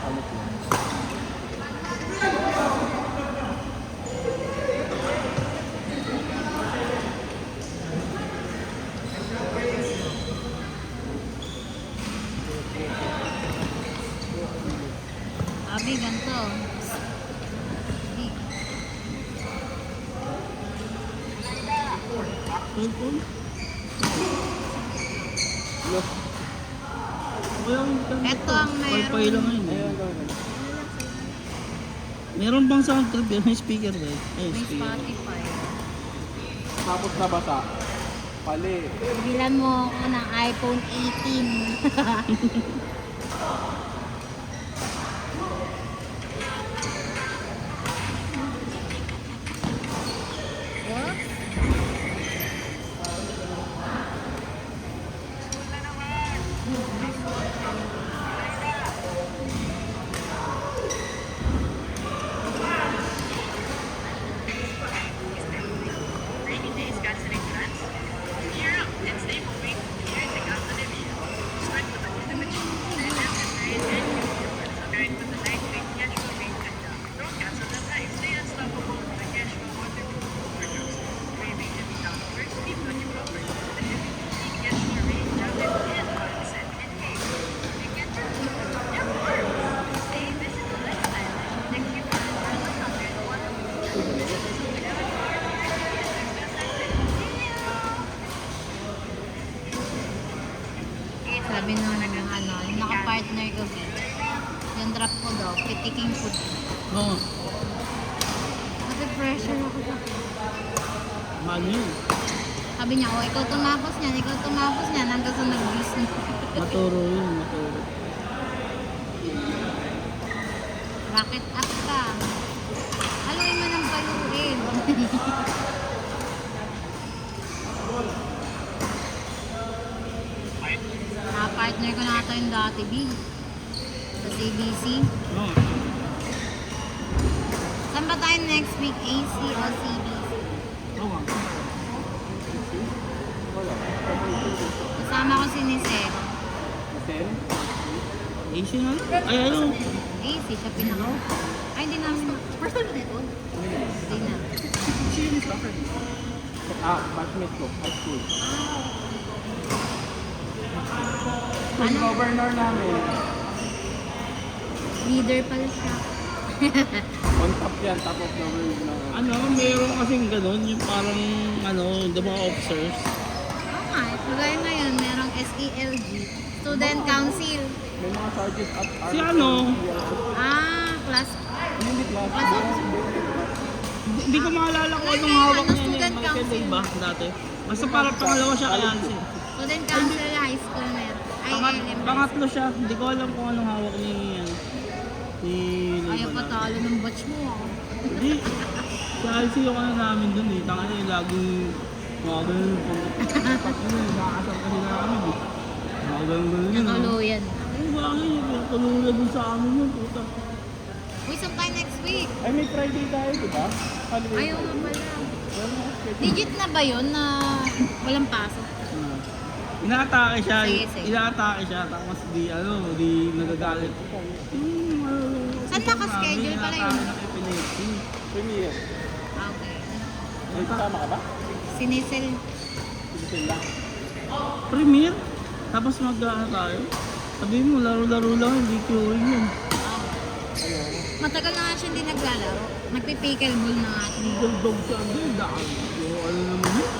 Ano po? Abi, ganito. Abi. Cellphone? Ano? Kaya Ito ang meron. Wi-Fi lang ngayon. Ayun, ayun. Meron bang sound trip yan? May speaker ba? Ay, May speaker. Spotify. Tapos nabasa. Pali. Bilan mo ako ng iPhone 18. Oh? Sabi nung ano, yung naka-partner ko, yung drop ko daw, pitiking food. Oo. Kasi pressure ako sa... Mahal yun. Sabi niya, oh, ikaw tumapos niyan, hanggang sa nag-bis na. Maturo yun, maturo. Rocket up ka. Haluin mo ng paluin. Partner ko na ata yung dati, B. Sa CBC. Oo. Saan ba tayo next week? AC o CBC? Oo nga. Wala. Kasama ko si Nisero. Sen? AC na lang. Ay, ano? AC, siya pinaka. Ay, hindi namin. First time na ito? Hindi na. Batchmate ko. High school. Ano? Governor namin. Leader pala siya. On top yan. Top of governor. Ano, meron kasing ganun, yung parang, ano, the mga officers. Oo nga, kagaya ngayon, merong SELG, Student Council. May mga charges at Si ano? Class. Hindi class. Class of Hindi ko maalala kung anong Ano, hawak niya niya. student Michael council. Day ba dati? Basta parang pangalawa siya kay Yancy. Student Council High School meron. Ay, elementary. Pangatlo siya. Hindi ko alam kung anong hawak ni, ano, ni Ayaw Lola. patalo ng batch mo. Hindi. Sa IC yung ano namin dun eh. Tanga niya laging mga ganun. Nakakasal kasi namin eh. Mga ganun yun. Nakuluyan. Ay, bakit yun? Pinatulungan dun sa amin yun. Puta. Uy, saan tayo next week? Ay, may Friday tayo, di ba? Holiday. Ayaw nga pala. Well, Legit na ba yun na walang pasok? Inaatake siya. Sige, sige. Inaatake siya. Tapos di nagagalit. Saan naka-schedule pala yun? Inaatake ng epilepsy. Premiere. Okay. May kasama ka ba? Sinisel. Sige lang. Premier? Tapos mag-ano tayo? Sabihin mo, laro-laro lang, hindi queuing yun. Matagal na nga siya hindi naglalaro. Nagpipickleball na nga siya. Legal dog siya, hindi, daan. So, ano naman yun?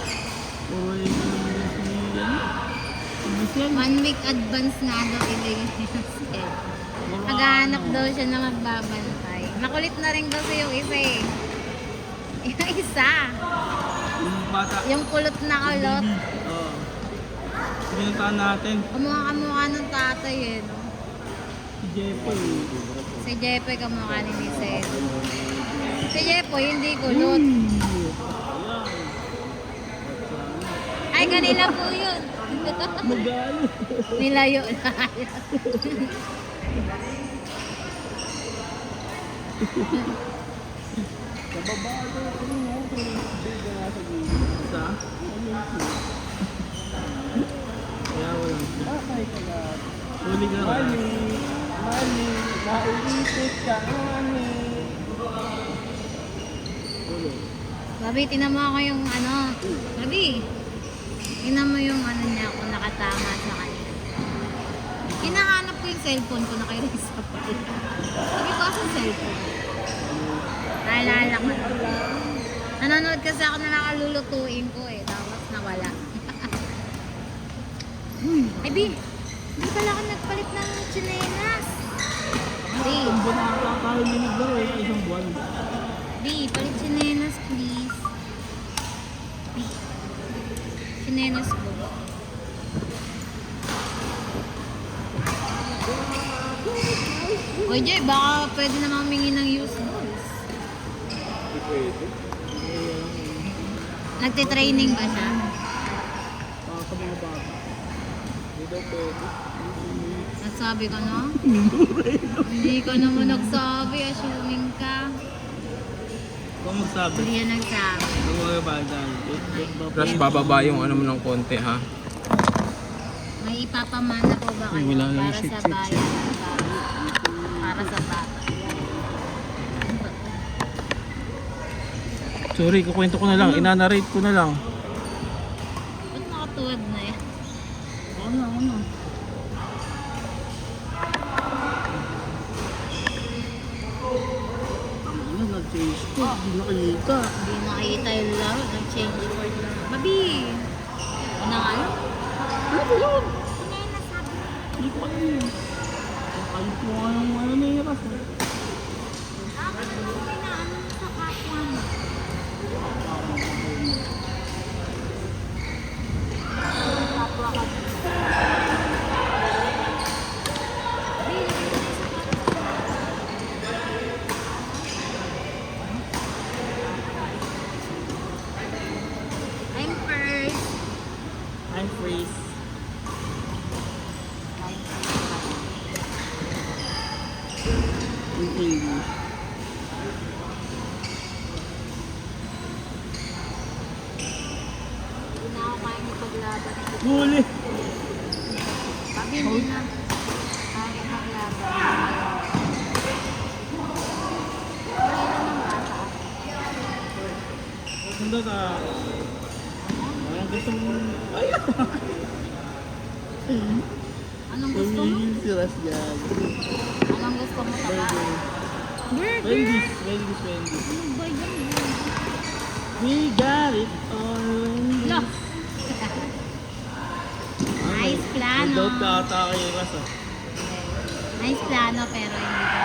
O, yun naman yun si, ano? Si Michelle. 1 week advance nga daw ilagay niya siya. Maghahanap daw siya na magbabantay. Makulit na rin kasi yung isa eh. Yung isa. Yung bata. Yung kulot na kulot. Oo. Pinuntahan natin. Kamukha ng tatay eh. No? Si Jepoy. Si Jepoy kamukha ni Nisel. Si Jepoy hindi kulot. Ay, kanila po yun. Magalit. Nilayo na. Sa baba, ano mo? Big na nasa gilid. Sa? Kaya walang siya. Bakay ka na. Huli ka na. Mali, naulitit ka, mali. Huli. Babi, tinan mo ako yung ano. Babi, tinan mo yung ano niya kung nakatama sa kanya. Hinahanap ko yung cellphone ko na kay Risa pa. Sabi ko sa cellphone. Naalala ko. Nanonood kasi ako na nakalulutuin ko eh. Tapos nawala. Ay, Bi, hindi pala ako nagpalit ng tsinelas. Bi, Ang buwan na tayo minigdaw eh. Isang buwan. Bi, palit tsinelas please. Bi, tsinelas ko. Oy, Jay, baka pwede naman humingi ng used balls. Hindi pwede. Nagtitraining ba siya? Para sa mga bata. Hindi daw pwede. Nagsabi ka na? Hindi ka naman nagsabi, assuming ka. Kung magsabi. Hindi yan nagsabi. Ang mga bata. Plus, bababa yung ano mo ng konti, ha? May ipapamana po ba kayo Wala lang para shit, sa shit, bayan? Para sa bata. Sorry, kukwento ko na lang. Inanarrate ko na lang. Ba't nakatuwad na yan? Ano? Ano, nag-change ko. Hindi nakikita. Hindi nakita yung laro. Nag-change word lang. Babi! Ano nga yun? Ano ba yun? Ano yung nasabi? Hindi ko alam yun. Ayos mo nga yung ano na yung ras. Bakit mo pinaano mo sa kapwa mo? Kapwa ka. I'm first. I'm freeze. I'm Huli. Pabili na. Kahit maglaban. Ganda ka. Parang gusto mo... Ayun! Anong gusto mo? Tumigil si Ras dyan. Anong gusto mo taba? Burger! Wendy's. Wendy's. Ano ba yun? We got it all Wendy's. Look! Nice plano. Without ka ata kay Ras ah. Nice plano pero hindi ka.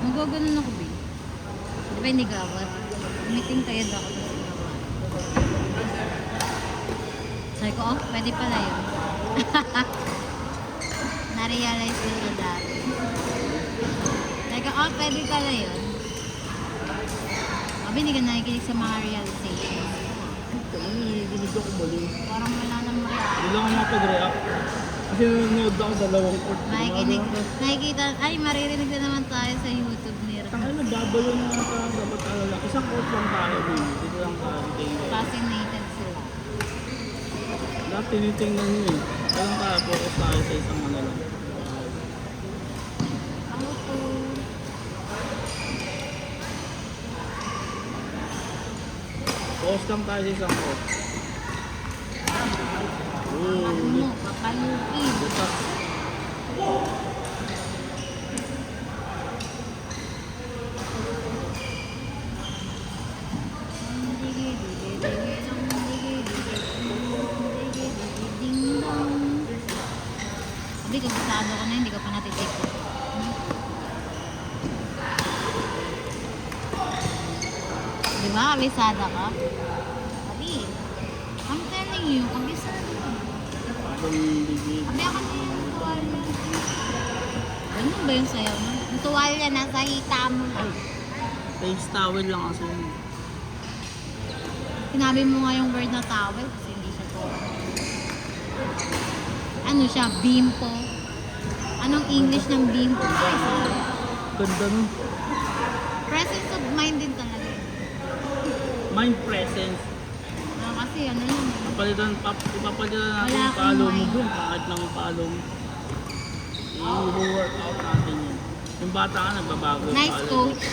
Magaganon ako, babe. Di ba hindi gawat? Meeting tayo ako. Sabi ko, oh, pwede pala yun. Na-realize ko na dati. Sabi ko, oh, pwede pala yun. Sabi, hindi ka nakikinig sa mga realization. Nililig ako mali. Parang wala namang reaction. Hindi lang ako makapag-react. Kasi nanonood ako dalawang court. Nakikita, ay, maririnig na naman tayo sa YouTube ni Ram. Tangay na babayo na nga parang dapat alala. Isang court lang tayo, baby. Dito lang tayo. Fascinated sila. Lahat tinitingnan nyo eh. Kailan tayo focus tayo sa isang ano lang. Ako po. Focus lang tayo sa isang court. Ano mo, papaluin. Butas. Sabi, kabisado ko na, hindi ka pa natitik. Di ba, kabisada ka? Sabi, I'm telling you, kabisado ka. Pagdigid. Sabi, ako na yung tuwalya. Ganun ba yung sayaw mo? Yung tuwalya, nasa hita mo lang. Face towel lang kasi yun. Sinabi mo nga yung word na towel kasi hindi siya towel. Ano siya? Bimpo. Anong English ng bimpo? Ay, sorry. Ganda nun. Presence of mind din talaga. yun. Mind presence. Kasi ano yun. Ipapalitan natin Wala yung palo mo akong dun. Kahit lang yung palo mo. I-work out natin yun. Yung bata ka, nagbabago yung Nice palo. coach.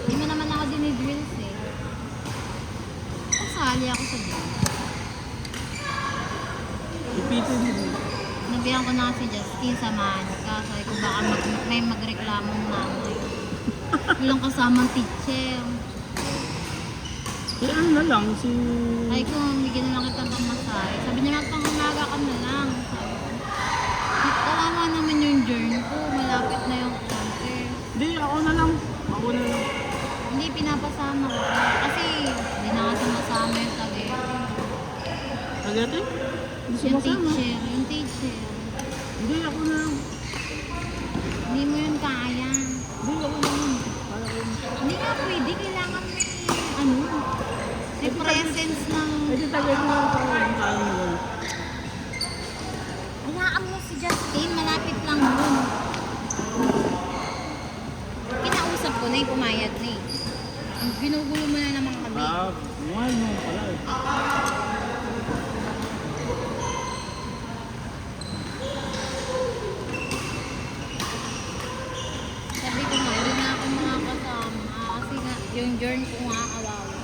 Hindi mo naman ako dinidrills eh. Kasali ako sa drills. Ipitin mo. Nabihan ko na si Justin, samahan ka. Sabi ko baka may magreklamo na nanay. Walang kasamang teacher. Eh ano na lang, si... Sabi ko, bigyan na lang kitang pamasahe. Sabi niya, magpang-umaga ka na lang. Sabi ko, kawawa naman yung journey ko. Malapit na yung counter. Hindi, ako na lang. Ako na lang. Hindi, pinapasama ko. Kasi, hindi na kasi masama yung tagay. Agad eh? Hindi Yung sumasama. teacher, yung teacher. Hindi, ako na lang. Hindi mo yun kaya. Hindi, ako na lang. Kaya ko na. Hindi nga pwede, kailangan may, ano, may presence ng... Eh, di tagay ko lang tayo. Ang kaya mo lang. Hayaan mo si Justin, malapit lang yun. Kinausap ko na yung pumayag na eh. Ginugulo mo na naman kami. Mahal mo pala eh. Sabi ko nga, hindi na ako makakasama. Kasi nga, yung journey ko nga kawawa.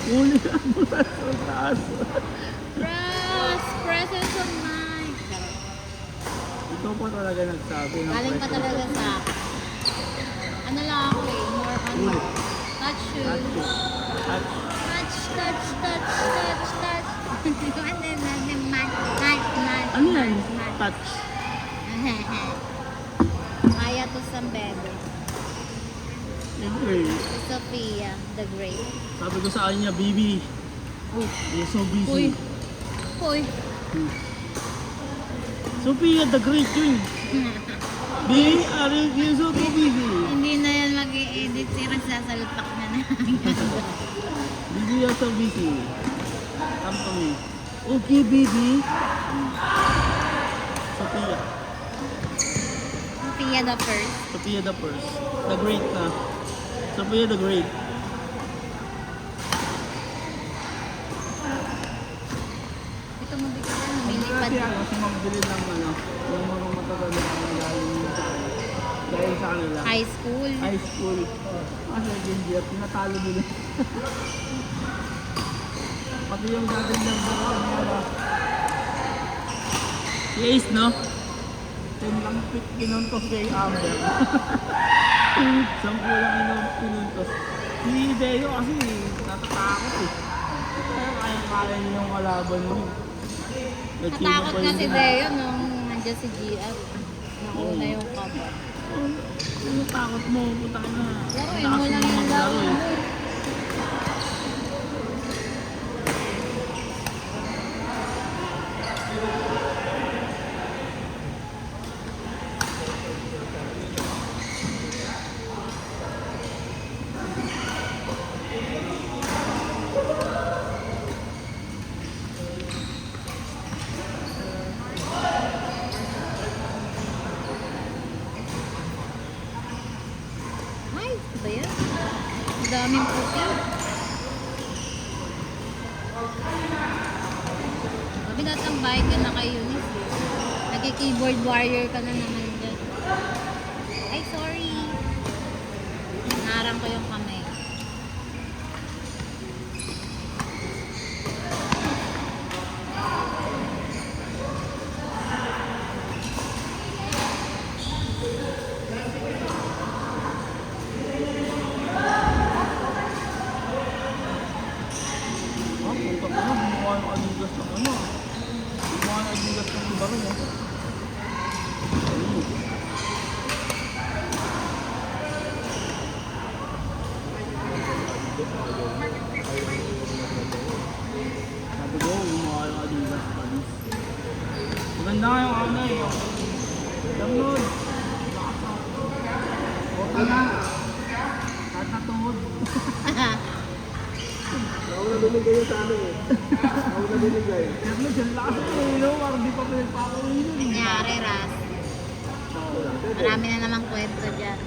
Uli ka mula sa taas. Presence of mind. Ito pa talaga nagsabi ng Galing pa presence talaga of sa akin. Ano lang ako eh, more on Uy. touch you. Touch. Touch. Ano yan? Touch. Maya to San Bebe. Anyway, Si Sophia, the Great. sabi ko sa kanya, baby, Uy. you're so busy. Uy. Uy. Sophia the Great yun. Baby, you're so busy. Hindi na yan mag-i-edit. Si Ras sasalpak na na. Baby, you're so busy. Come to me. Okay, baby. Sophia. Sophia the first. Sophia the first. The great na. Sophia the great. Ito mabigat na, Hindi lumilipad. kasi ano, si magbili ng ano, yung mga matagal na galing sa dahil sa kanila. High school. High school. Kasi Ginger, tinatalo nila. Pati yung dating lang nila. Si Ace, no? 10 lang pinuntos kay Amber. 10 lang pinuntos. Si Deo kasi natatakot eh. Kaya kaya niya yung kalaban mo. Natakot nga si Deo nung nandiyan si GR. Nauna yung kaba. Ano takot mo? Puta ka na. Laruin mo lang yung laro. Ay, ito ba yan? Ang daming puti. Sabi lahat ng bike ka na kay Eunice. Nag-keyboard warrior ka na naman dyan. Ay, sorry. Narang ko yung kamay. Ah, puta ka na. Bumuha yung Adidas ng ano. Bumuha yung Adidas ng iba rin eh. Ayun. Sabi ko, bumuha yung Adidas. Maganda nga yung ano eh. Download. Bota na. Kahit natuhod. Nauna binigay yun sa amin eh. Nauna binigay. Pero dyan lakas ko eh, no? Parang di pa pinagpapawin yun. Nangyari, Ras. Marami na namang kwento dyan.